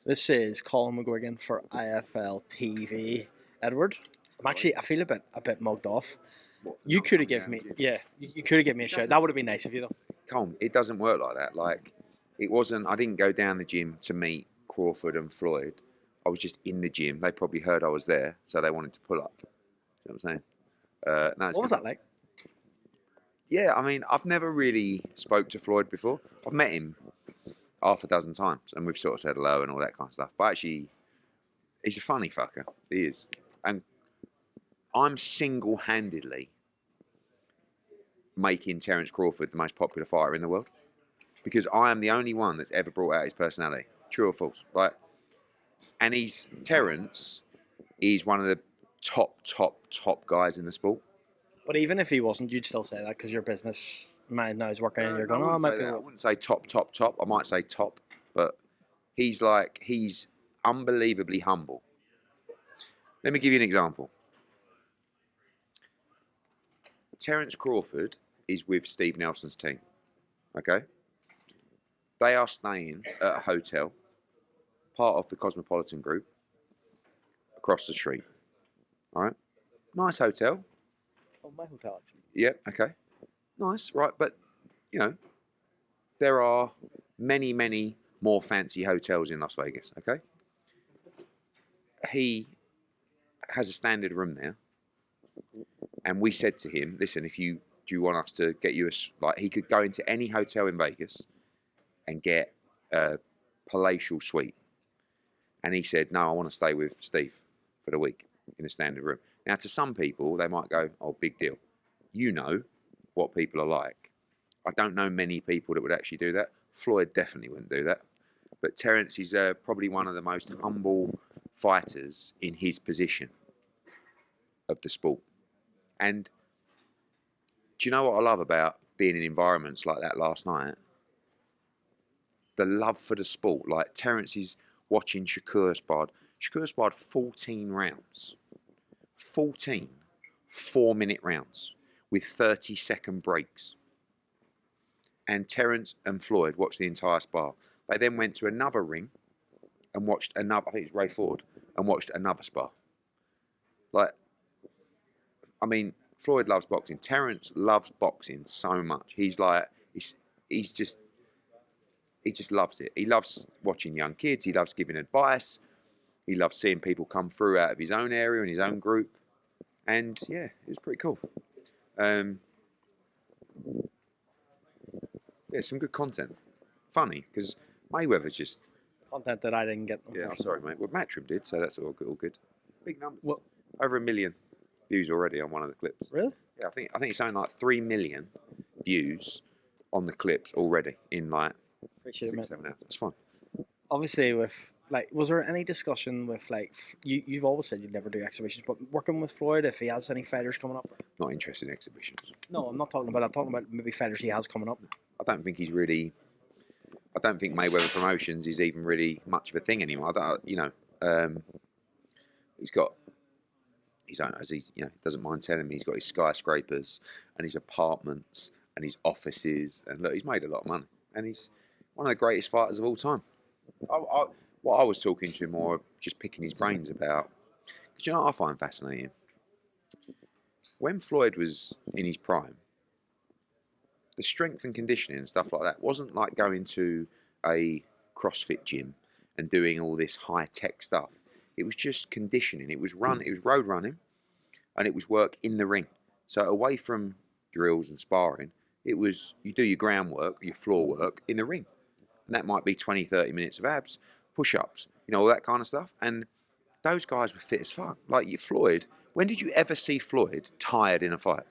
This is Colin McGuigan for IFLTV. Edward, I feel a bit mugged off. You could have given me, you could have given me a shout. That would have been nice of you, though. Colm, it doesn't work like that. Like, it wasn't. I didn't go down the gym to meet Crawford and Floyd. I was just in the gym. They probably heard I was there, so they wanted to pull up. You know what I'm saying? No, What was that like? Yeah, I mean, I've never really spoke to Floyd before. I've met him half a dozen times, and we've sort of said hello and all that kind of stuff. But actually, he's a funny fucker. He is. And I'm single-handedly making Terence Crawford the most popular fighter in the world, because I am the only one that's ever brought out his personality. True or false? Like, and Terence is one of the top guys in the sport. But even if he wasn't, you'd still say that because your business mind now is working and you're going, I wouldn't say top. I might say top, but he's unbelievably humble. Let me give you an example. Terence Crawford is with Steve Nelson's team, okay? They are staying at a hotel, part of the Cosmopolitan Group, across the street, all right? Nice hotel. Oh, my hotel, actually. Yeah, okay. Nice, right, but, you know, there are many more fancy hotels in Las Vegas, okay? He has a standard room there, and we said to him, listen, do you want us to get you he could go into any hotel in Vegas and get a palatial suite. And he said, no, I want to stay with Steve for the week in a standard room. Now, to some people, they might go, oh, big deal. You know what people are like. I don't know many people that would actually do that. Floyd definitely wouldn't do that. But Terence is probably one of the most humble fighters in his position of the sport. And do you know what I love about being in environments like that last night? The love for the sport. Like, Terence is watching Shakur's pod. Shakur's pod 14 rounds. 14 4-minute rounds with 30-second breaks. And Terence and Floyd watched the entire spar. They then went to another ring and watched another, I think it's Ray Ford, and watched another spar. Like, I mean, Floyd loves boxing. Terence loves boxing so much. He's like, he just loves it. He loves watching young kids. He loves giving advice. He loves seeing people come through out of his own area and his own group. And yeah, it was pretty cool. Yeah, some good content. Funny, because Mayweather's just... Content that I didn't get. Yeah, I'm sorry, mate. Well, Matchroom did, so that's all good. Big numbers. Well, over 1 million views already on one of the clips. Really? Yeah, I think it's something like 3 million views on the clips already in like 6-7 hours. That's fine. Obviously, was there any discussion with you've always said you'd never do exhibitions, but working with Floyd, if he has any fighters coming up? Not interested in exhibitions. No, I'm not talking about. I'm talking about maybe fighters he has coming up. I don't think Mayweather Promotions is even really much of a thing anymore. He's got his own, as he doesn't mind telling me, he's got his skyscrapers and his apartments and his offices, and look, he's made a lot of money, and he's one of the greatest fighters of all time. What I was talking to him more, just picking his brains about, because you know what I find fascinating? When Floyd was in his prime, the strength and conditioning and stuff like that wasn't like going to a CrossFit gym and doing all this high-tech stuff. It was just conditioning. It was road running, and it was work in the ring. So away from drills and sparring, it was you do your groundwork, your floor work in the ring. And that might be 20, 30 minutes of abs, push-ups, all that kind of stuff. And those guys were fit as fuck. Like Floyd, when did you ever see Floyd tired in a fight?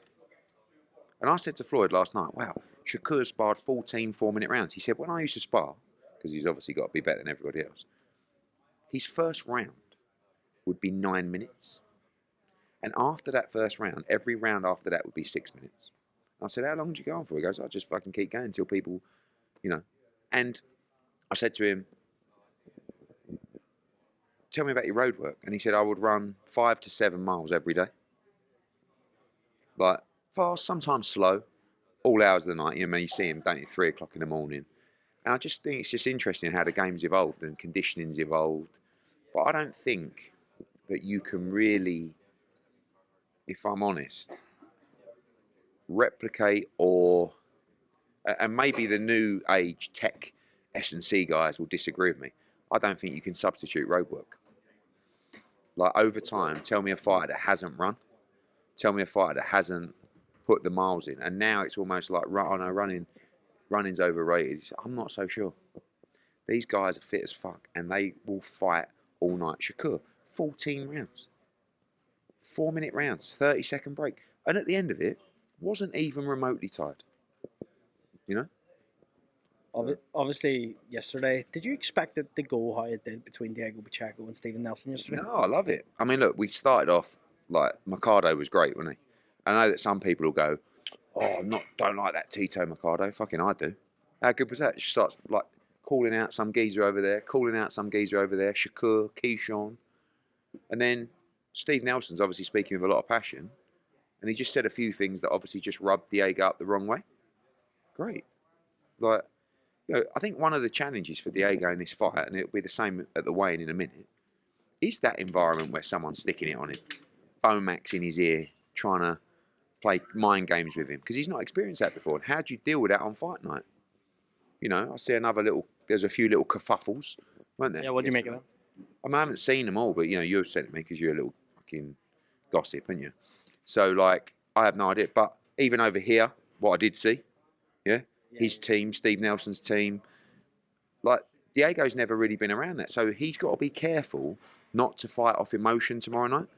And I said to Floyd last night, wow, Shakur sparred 14 4-minute rounds. He said, when I used to spar, because he's obviously got to be better than everybody else, his first round would be 9 minutes. And after that first round, every round after that would be 6 minutes. And I said, how long do you go on for? He goes, I just fucking keep going until people, And I said to him, tell me about your road work. And he said, I would run 5 to 7 miles every day. Like, fast, sometimes slow, all hours of the night. You see him, don't you, 3 o'clock in the morning. And I just think it's just interesting how the game's evolved and conditioning's evolved. But I don't think that you can really, if I'm honest, replicate or, and maybe the new age tech S&C guys will disagree with me, I don't think you can substitute road work. Like over time, tell me a fighter that hasn't run, tell me a fighter that hasn't put the miles in, and now it's almost like, oh no, running's overrated. I'm not so sure. These guys are fit as fuck, and they will fight all night. Shakur, 14 rounds, 4-minute rounds, 30-second break, and at the end of it, wasn't even remotely tired. You know. Obviously, yesterday, did you expect it to go how it did between Diego Pacheco and Stephen Nelson yesterday? No, I love it. I mean, look, we started off like Mercado was great, wasn't he? I know that some people will go, "Oh, don't like that Tito Mercado." Fucking, I do. How good was that? She starts like calling out some geezer over there, calling out some geezer over there. Shakur, Keyshawn, and then Steve Nelson's obviously speaking with a lot of passion, and he just said a few things that obviously just rubbed Diego up the wrong way. Great, like. You know, I think one of the challenges for Diego in this fight, and it'll be the same at the weigh-in in a minute, is that environment where someone's sticking it on him, Bomax in his ear, trying to play mind games with him, because he's not experienced that before. And how do you deal with that on fight night? You know, I see there's a few little kerfuffles, weren't there? Yeah, what do you make of that? I mean, I haven't seen them all, but, you know, you've sent it to me because you're a little fucking gossip, aren't you? So, like, I have no idea. But even over here, what I did see, yeah? His team, Steve Nelson's team, like Diego's never really been around that, so he's got to be careful not to fight off emotion tomorrow night.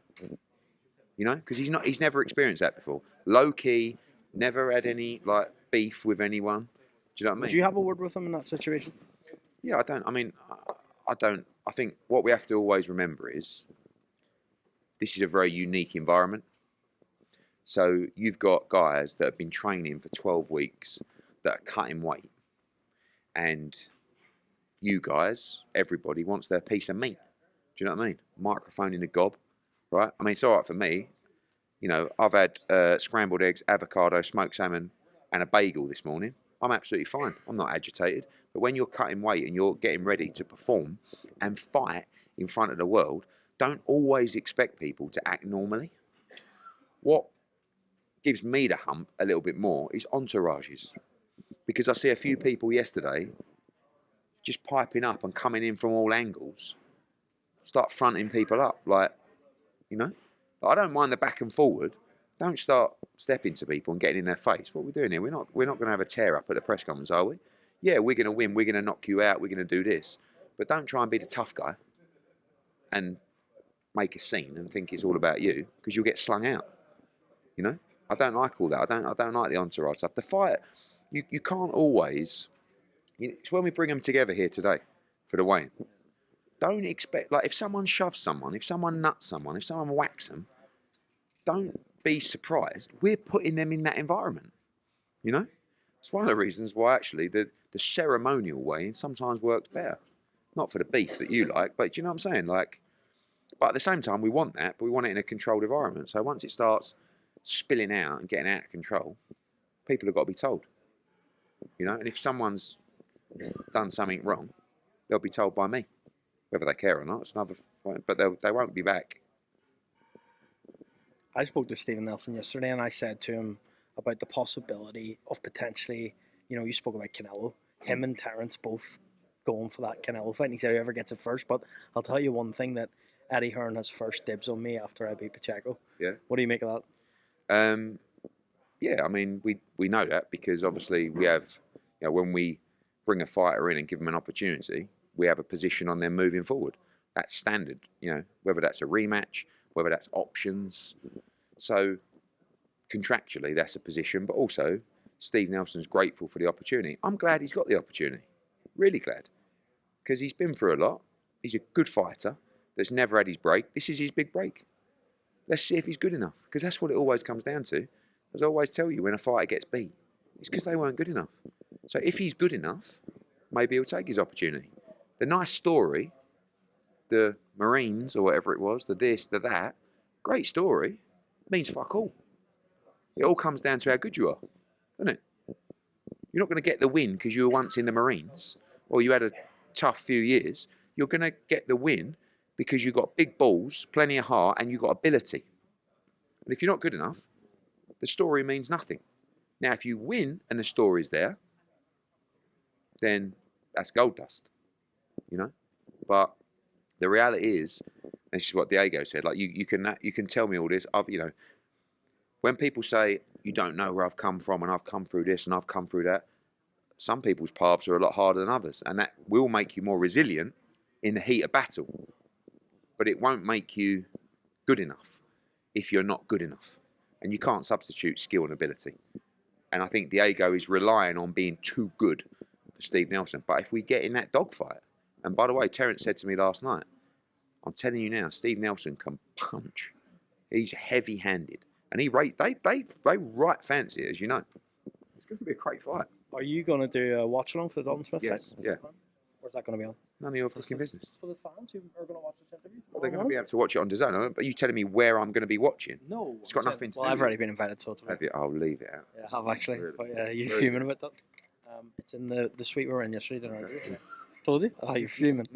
You know, because he's never experienced that before. Low key, never had any like beef with anyone. Do you know what I mean? Do you have a word with him in that situation? Yeah, I don't. I mean, I don't. I think what we have to always remember is this is a very unique environment. So you've got guys that have been training for 12 weeks. That are cutting weight, and you guys, everybody wants their piece of meat. Do you know what I mean? Microphone in the gob, right? I mean, it's all right for me. You know, I've had scrambled eggs, avocado, smoked salmon, and a bagel this morning. I'm absolutely fine. I'm not agitated. But when you're cutting weight and you're getting ready to perform and fight in front of the world, don't always expect people to act normally. What gives me the hump a little bit more is entourages. Because I see a few people yesterday just piping up and coming in from all angles, start fronting people up. Like, you know, I don't mind the back and forward. Don't start stepping to people and getting in their face. What are we doing here? We're not going to have a tear up at the press conference, are we? Yeah, we're going to win. We're going to knock you out. We're going to do this. But don't try and be the tough guy and make a scene and think it's all about you, because you'll get slung out. You know, I don't like all that. I don't like the entourage stuff. The fight. You can't always, it's when we bring them together here today for the weigh-in. Don't expect, like if someone shoves someone, if someone nuts someone, if someone whacks them, don't be surprised. We're putting them in that environment, you know? It's one of the reasons why actually the ceremonial weigh-in sometimes works better. Not for the beef that you like, but do you know what I'm saying? Like, but at the same time, we want that, but we want it in a controlled environment. So once it starts spilling out and getting out of control, people have got to be told. You know, and if someone's done something wrong, they'll be told by me. Whether they care or not, it's another point, but they won't be back. I spoke to Stephen Nelson yesterday, and I said to him about the possibility of potentially, you know, you spoke about Canelo, him and Terence both going for that Canelo fight, and he said whoever gets it first. But I'll tell you one thing, that Eddie Hearn has first dibs on me after I beat Pacheco. Yeah. What do you make of that? Yeah, I mean, we know that because obviously we have, you know, when we bring a fighter in and give them an opportunity, we have a position on them moving forward. That's standard, you know, whether that's a rematch, whether that's options. So contractually, that's a position, but also Steve Nelson's grateful for the opportunity. I'm glad he's got the opportunity, really glad, because he's been through a lot. He's a good fighter that's never had his break. This is his big break. Let's see if he's good enough, because that's what it always comes down to. As I always tell you, when a fighter gets beat, it's because they weren't good enough. So if he's good enough, maybe he'll take his opportunity. The nice story, the Marines or whatever it was, the this, the that, great story, means fuck all. It all comes down to how good you are, doesn't it? You You're not going to get the win because you were once in the Marines or you had a tough few years. You're going to get the win because you've got big balls, plenty of heart, and you've got ability. And if you're not good enough, the story means nothing. Now, if you win and the story's there, then that's gold dust, you know. But the reality is, this is what Diego said. Like you can tell me all this. You know, when people say you don't know where I've come from and I've come through this and I've come through that, some people's paths are a lot harder than others, and that will make you more resilient in the heat of battle. But it won't make you good enough if you're not good enough, and you can't substitute skill and ability. And I think Diego is relying on being too good for Steve Nelson. But if we get in that dogfight, and by the way, Terence said to me last night, I'm telling you now, Steve Nelson can punch. He's heavy-handed, and they right fancy it, as you know. It's going to be a great fight. Are you going to do a watch along for the Dalton Smith Yes, fight? yeah. Where's that going to be on? None of your fucking business. For the fans who are going to watch this interview? Well, they're going to be able to watch it on DAZN. But you telling me where I'm going to be watching? No. It's got nothing to do Well, I've with already it. been invited, so it's Have you? I'll leave it out. Yeah, I have actually. Really? But yeah, you're Where is fuming about that. It's in the suite we were in yesterday, didn't I? Told you? Oh, you're fuming.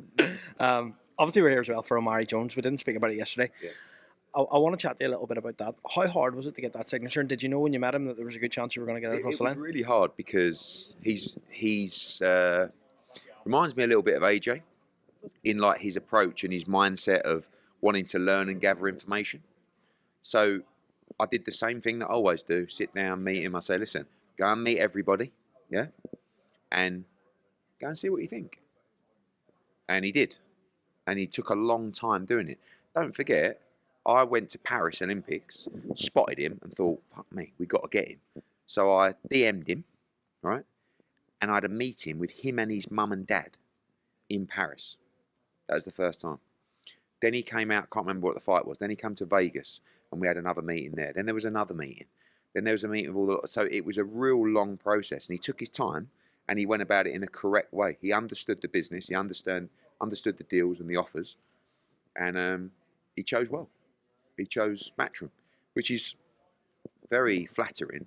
Obviously, we're here as well for Omari Jones. We didn't speak about it yesterday. Yeah. I want to chat to you a little bit about that. How hard was it to get that signature? And did you know when you met him that there was a good chance you were going to get it across the line? It was really hard because he's reminds me a little bit of AJ in like his approach and his mindset of wanting to learn and gather information. So I did the same thing that I always do: sit down, meet him. I say, listen, go and meet everybody, yeah, and go and see what you think. And he did, and he took a long time doing it. Don't forget, I went to Paris Olympics, spotted him, and thought, fuck me, we got to get him. So I DM'd him, right? And I had a meeting with him and his mum and dad in Paris. That was the first time. Then he came out, can't remember what the fight was. Then he came to Vegas, and we had another meeting there. Then there was another meeting. Then there was a meeting with all the... So it was a real long process, and he took his time, and he went about it in the correct way. He understood the business, he understood the deals and the offers, and he chose well. He chose Matchroom, which is very flattering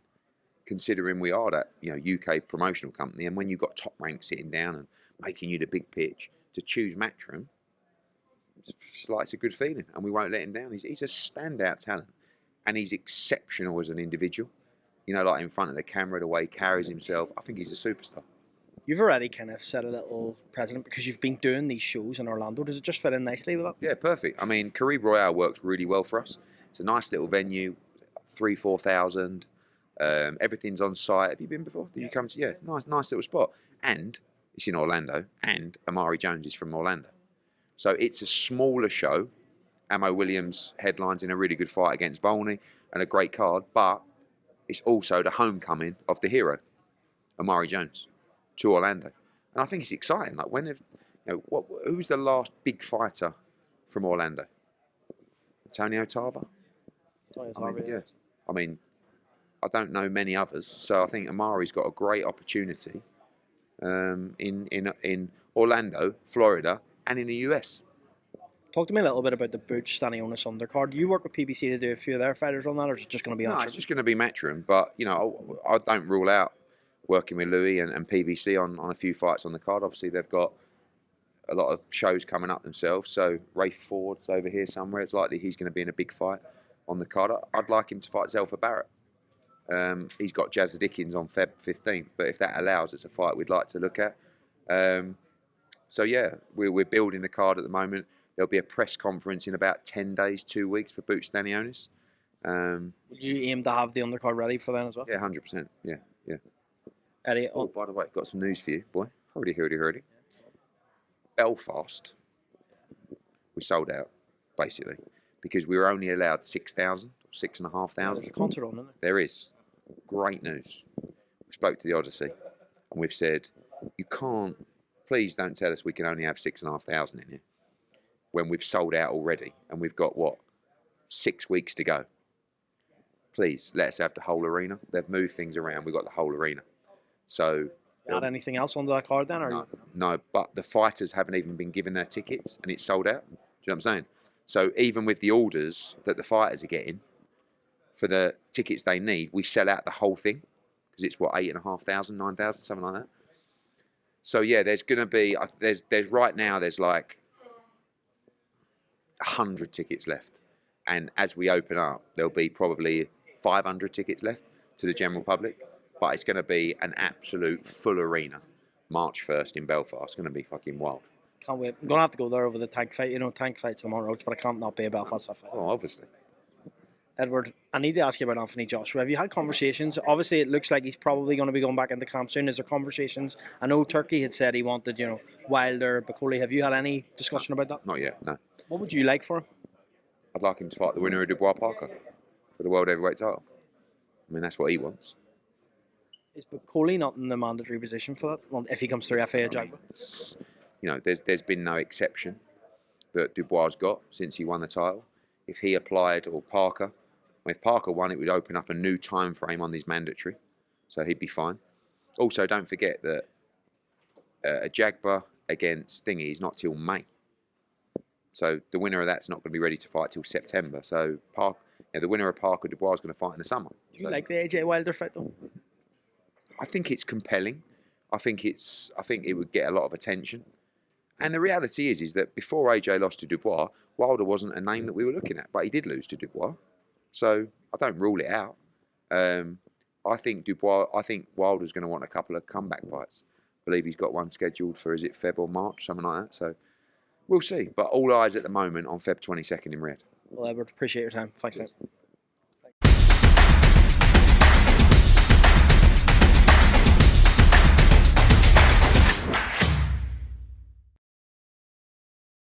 considering we are that, you know, UK promotional company, and when you've got top rank sitting down and making you the big pitch, to choose Matchroom, it's like it's a good feeling, and we won't let him down. He's a standout talent, and he's exceptional as an individual. You know, like in front of the camera, the way he carries himself, I think he's a superstar. You've already kind of set a little precedent because you've been doing these shows in Orlando. Does it just fit in nicely with that? Yeah, perfect. I mean, Caribe Royale works really well for us. It's a nice little venue, 3,000-4,000. Everything's on site. Have you been before? Did you come to? Yeah, nice little spot. And it's in Orlando, and Omari Jones is from Orlando. So it's a smaller show. Amo Williams headlines in a really good fight against Bolney and a great card, but it's also the homecoming of the hero, Omari Jones, to Orlando. And I think it's exciting. Like, who's the last big fighter from Orlando? Antonio Tarver? Yeah. I mean, I don't know many others, so I think Omari's got a great opportunity in Orlando, Florida, and in the US. Talk to me a little bit about the Butch Stanionis undercard. Do you work with PBC to do a few of their fighters on that, or is it just going to be No, Matchroom? it's just going to be Matchroom, but you know, I don't rule out working with Louis and PBC on a few fights on the card. Obviously, they've got a lot of shows coming up themselves. So Rafe Ford's over here somewhere. It's likely he's going to be in a big fight on the card. I'd like him to fight Zelfa Barrett. He's got Jazza Dickens on Feb 15th, but if that allows, it's a fight we'd like to look at. So yeah, we're building the card at the moment. There'll be a press conference in about 10 days, 2 weeks for Butch Stanionis. Would you aim to have the undercard ready for then as well? Yeah, 100%. Yeah. Eddie, Oh, by the way, got some news for you, boy. Heard it. Belfast, we sold out, basically, because we were only allowed 6,000, 6,500. there's a concert on, isn't there? There is. Great news. We spoke to the Odyssey, and we've said, you can't, please don't tell us we can only have 6,500 in here when we've sold out already, and we've got, 6 weeks to go. Please, let us have the whole arena. They've moved things around. We've got the whole arena. So... Add anything else onto that card then? Or No, but the fighters haven't even been given their tickets, and it's sold out. Do you know what I'm saying? So even with the orders that the fighters are getting for the tickets they need, we sell out the whole thing because it's what, 8,500, 9,000, something like that. So yeah, there's going to be there's right now there's like 100 tickets left, and as we open up, there'll be probably 500 tickets left to the general public. But it's going to be an absolute full arena, March 1st in Belfast. It's going to be fucking wild. Can't wait. I'm going to have to go there over the tank fight. You know, tank fights on roads, but I can't not be a Belfast fight. Oh, obviously. Edward, I need to ask you about Anthony Joshua. Have you had conversations? Obviously, it looks like he's probably going to be going back into camp soon. Is there conversations? I know Turkey had said he wanted, you know, Wilder, Bakoli. Have you had any discussion about that? Not yet, no. What would you like for him? I'd like him to fight the winner of Dubois Parker for the world heavyweight title. I mean, that's what he wants. Is Bakoli not in the mandatory position for that? Well, if he comes through FA Jaguar? You know, there's been no exception that Dubois got since he won the title. If he applied, or Parker, if Parker won, it would open up a new time frame on his mandatory, so he'd be fine. Also, don't forget that a Jaguar against Thingy is not till May, so the winner of that's not going to be ready to fight till September. So the winner of Parker Dubois is going to fight in the summer. Do you like the AJ Wilder fight though? I think it's compelling. I think it would get a lot of attention. And the reality is that before AJ lost to Dubois, Wilder wasn't a name that we were looking at, but he did lose to Dubois. So I don't rule it out. I think Wilder's going to want a couple of comeback fights. I believe he's got one scheduled for, is it Feb or March, something like that. So we'll see. But all eyes at the moment on Feb 22nd in Riyadh. Well, Edward, appreciate your time. Thanks, mate.